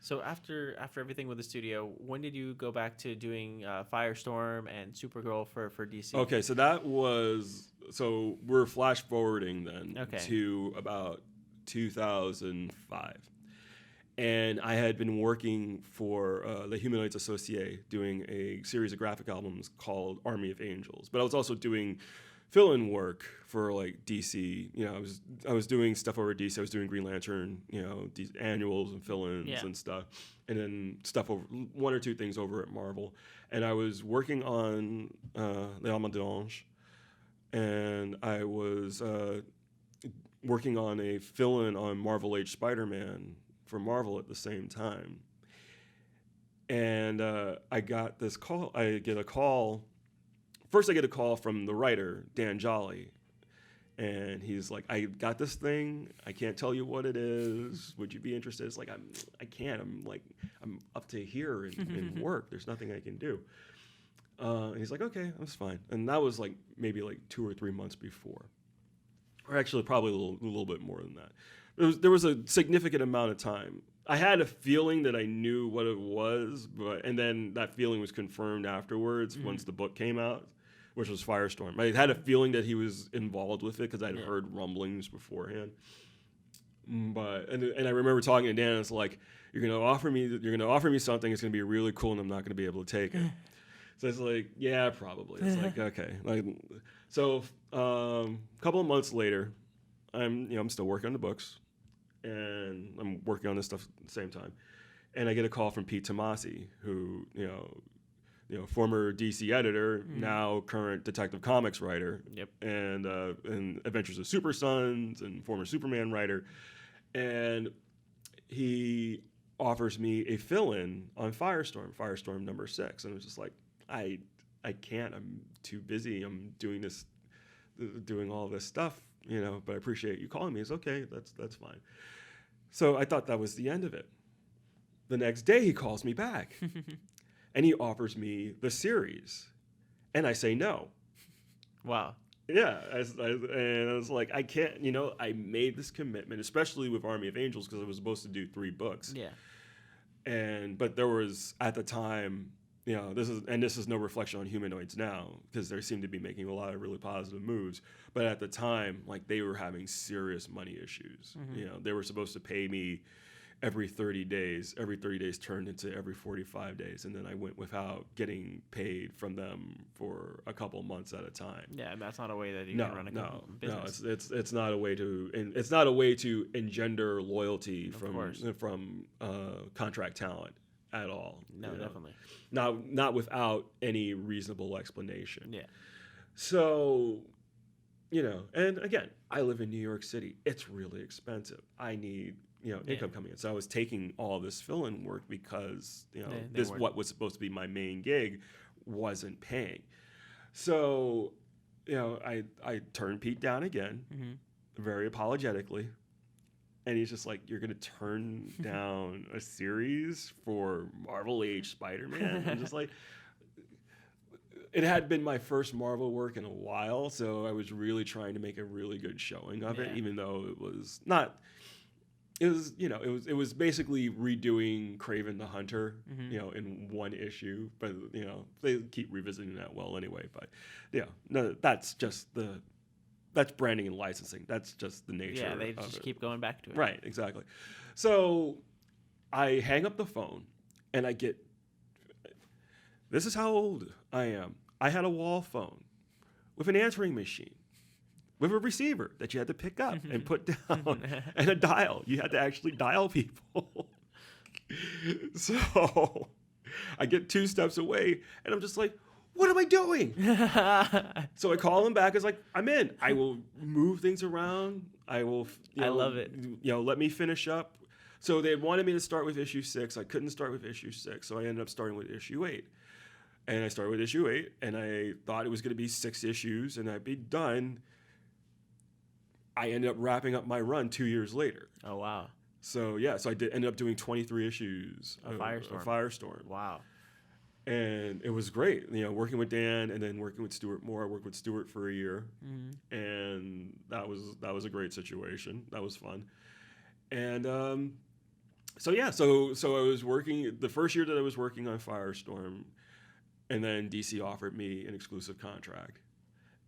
So after everything with the studio, when did you go back to doing Firestorm and Supergirl for DC? Okay, so we're flash forwarding then to about 2005. And I had been working for the Humanoids Associé doing a series of graphic albums called Army of Angels. But I was also doing fill-in work for like DC. You know, I was doing stuff over at DC. I was doing Green Lantern, you know, these annuals and fill-ins and stuff, and then stuff over one or two things over at Marvel. And I was working on Les Almas d'Ange, and I was working on a fill-in on Marvel Age Spider-Man for Marvel at the same time. And I got this call. I get a call. First, I get a call from the writer, Dan Jolly, and he's like, I got this thing. I can't tell you what it is. Would you be interested? It's like, I can't. I'm up to here in work. There's nothing I can do. And he's like, okay, that's fine. And that was like maybe like 2 or 3 months before, or actually probably a little bit more than that. There was a significant amount of time. I had a feeling that I knew what it was, and then that feeling was confirmed afterwards once the book came out, which was Firestorm. I had a feeling that he was involved with it because I'd heard rumblings beforehand. And I remember talking to Dan, and it's like, you're gonna offer me something. It's gonna be really cool, and I'm not gonna be able to take it. So it's like, yeah, probably. It's like, okay. So a couple of months later, I'm still working on the books, and I'm working on this stuff at the same time. And I get a call from Pete Tomasi, who, former DC editor, now current Detective Comics writer, and Adventures of Super Sons, and former Superman writer. And he offers me a fill-in on Firestorm number 6. And I was just like, I can't. I'm too busy. I'm doing all this stuff, but I appreciate you calling me. It's okay. That's fine. So I thought that was the end of it. The next day he calls me back and he offers me the series, and I say no. Wow. Yeah. And I was like, I can't, I made this commitment, especially with Army of Angels, because I was supposed to do 3 books. Yeah. But there was, at the time, this is no reflection on Humanoids now, because they seem to be making a lot of really positive moves. But at the time, like, they were having serious money issues. They were supposed to pay me every 30 days. Every 30 days turned into every 45 days, and then I went without getting paid from them for a couple months at a time. Yeah, and that's not a way that you can run a business. No, it's not a way to engender loyalty from contract talent at all. No, definitely. Not without any reasonable explanation. Yeah. So, and again, I live in New York City. It's really expensive. I need, income coming in. So I was taking all this fill-in work because, what was supposed to be my main gig wasn't paying. So, I turned Pete down again, very apologetically. And he's just like, you're going to turn down a series for Marvel Age Spider-Man? I'm just like, it had been my first Marvel work in a while, so I was really trying to make a really good showing of it, even though it was not. It was basically redoing Kraven the Hunter, in one issue. But they keep revisiting that well anyway. But no, that's branding and licensing. That's just the nature. Yeah, they just keep going back to it. Right, exactly. So I hang up the phone, and I get. This is how old I am. I had a wall phone with an answering machine, with a receiver that you had to pick up and put down, and a dial. You had to actually dial people. So I get 2 steps away, and I'm just like, what am I doing? So I call him back. It's like, I'm in. I will move things around. I will. I love it. Let me finish up. So they wanted me to start with issue 6. I couldn't start with issue 6, so I ended up starting with issue 8. And I started with issue 8, and I thought it was going to be 6 issues, and I'd be done. I ended up wrapping up my run 2 years later. Oh, wow. So, so I ended up doing 23 issues of Firestorm. Wow. And it was great, working with Dan and then working with Stuart Moore. I worked with Stuart for a year, and that was a great situation. That was fun. And So yeah, so I was working the first year that I was working on Firestorm, and then DC offered me an exclusive contract,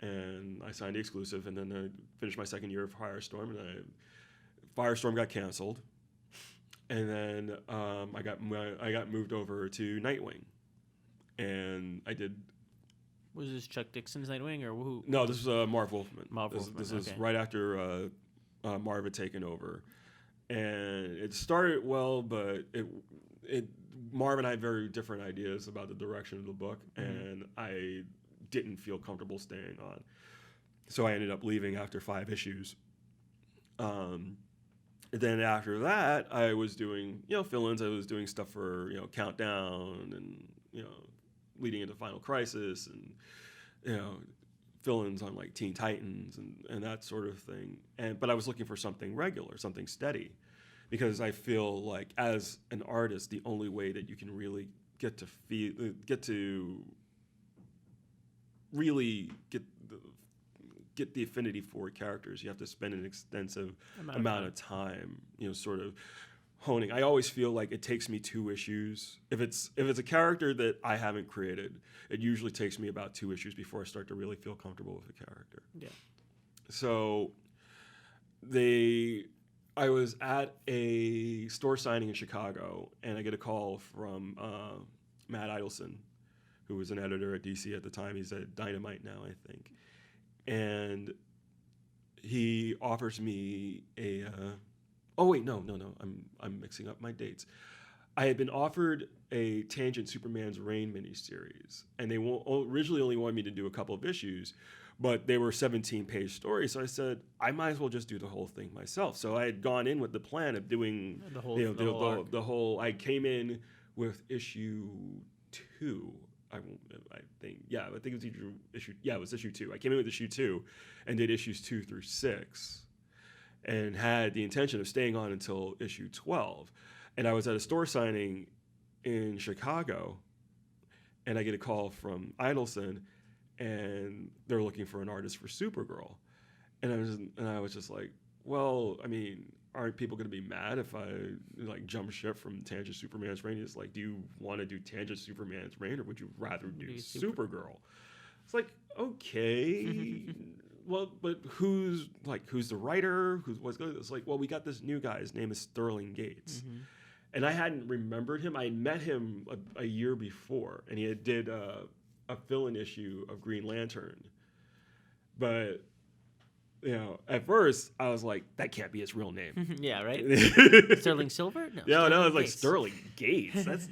and I signed the exclusive, and then I finished my second year of Firestorm, and Firestorm got canceled, and then I got moved over to Nightwing, and I did. Was this Chuck Dixon's Nightwing or who? No, this was Marv Wolfman. This okay. was right after Marv had taken over, and it started well, but Marv and I had very different ideas about the direction of the book, and I didn't feel comfortable staying on, so I ended up leaving after 5 issues. Then after that, I was doing fill-ins. I was doing stuff for Countdown and leading into Final Crisis and fill-ins on like Teen Titans and that sort of thing. But I was looking for something regular, something steady, because I feel like as an artist, the only way that you can really get to really get the affinity for characters, you have to spend an extensive amount of time, sort of honing. I always feel like it takes me 2 issues. If it's a character that I haven't created, it usually takes me about 2 issues before I start to really feel comfortable with the character. Yeah. So I was at a store signing in Chicago, and I get a call from Matt Idelson, who was an editor at DC at the time. He's at Dynamite now, I think. And he offers me oh wait, no. I'm mixing up my dates. I had been offered a Tangent Superman's Reign miniseries, and they originally only wanted me to do a couple of issues, but they were 17-page stories. So I said I might as well just do the whole thing myself. So I had gone in with the plan of doing the whole. I came in with issue 2. I think it was issue. Yeah, it was issue 2. I came in with issue 2, and did issues 2 through 6, and had the intention of staying on until issue 12. And I was at a store signing in Chicago, and I get a call from Idelson, and they're looking for an artist for Supergirl, and I was just like, well, I mean, aren't people going to be mad if I like jump ship from Tangent Superman's Reign? It's like, do you want to do Tangent Superman's Reign, or would you rather do Supergirl? It's like, okay, well, but who's the writer? What's good? It's like, well, we got this new guy. His name is Sterling Gates, and I hadn't remembered him. I met him a year before, and he did a fill-in issue of Green Lantern, but. At first I was like, that can't be his real name. Yeah, right. Sterling Silver? No, no, it's like Sterling Gates. That's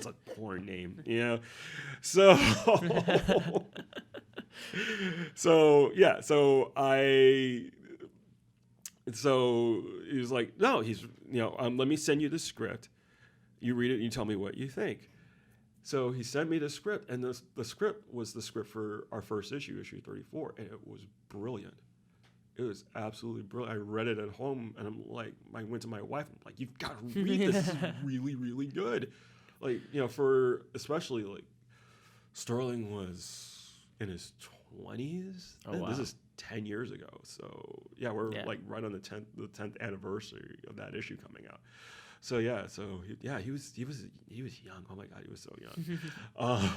a porn name, So, so he was like, no, let me send you the script. You read it and you tell me what you think. So he sent me the script, and the script was the script for our first issue 34, and it was brilliant. It was absolutely brilliant. I read it at home, and I went to my wife, and I'm like, you've got to read this. This is really, really good. Like, for especially like Sterling was in his 20s. Oh, wow. This is 10 years ago. So yeah, we're like right on the 10th anniversary of that issue coming out. So he was young. Oh my God, he was so young.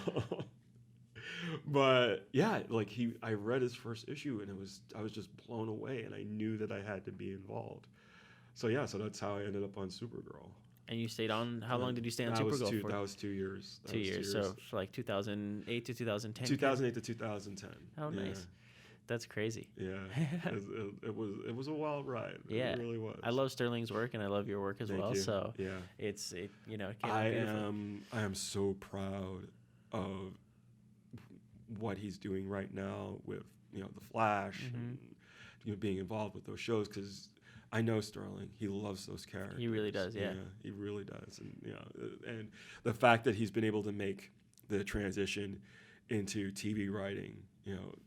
But yeah, I read his first issue, and I was just blown away, and I knew that I had to be involved. So so that's how I ended up on Supergirl. And you stayed on. How long did you stay on Supergirl for? That was 2 years. 2 years. So for like 2008 to 2010. 2008 to 2010. Oh, nice. That's crazy. Yeah, it was a wild ride. Yeah, it really was. I love Sterling's work, and I love your work as well. You. So yeah, it I am so proud of what he's doing right now with the Flash and being involved with those shows, because I know Sterling, he loves those characters. He really does. Yeah, he really does. And the fact that he's been able to make the transition into TV writing,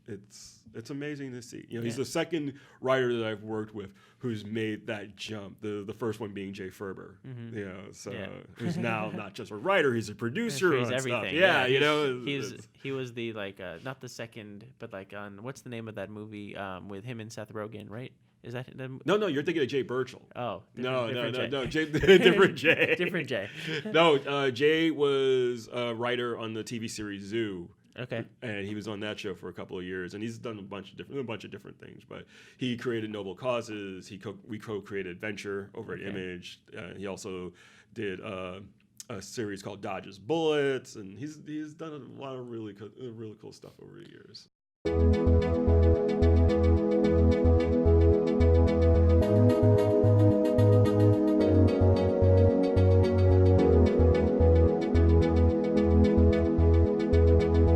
it's amazing to see. He's the second writer that I've worked with who's made that jump. The first one being Jay Ferber, who's now not just a writer, he's a producer. He's everything. Stuff. He was the not the second, but on what's the name of that movie with him and Seth Rogen, right? Is that No, you're thinking of Jay Birchall. Oh, no, Jay, different Jay. Different Jay. No, Jay was a writer on the TV series Zoo. Okay. And he was on that show for a couple of years, and he's done a bunch of different things. But he created Noble Causes. We co-created Venture over at Image. He also did a series called Dodges Bullets, and he's done a lot of really cool stuff over the years.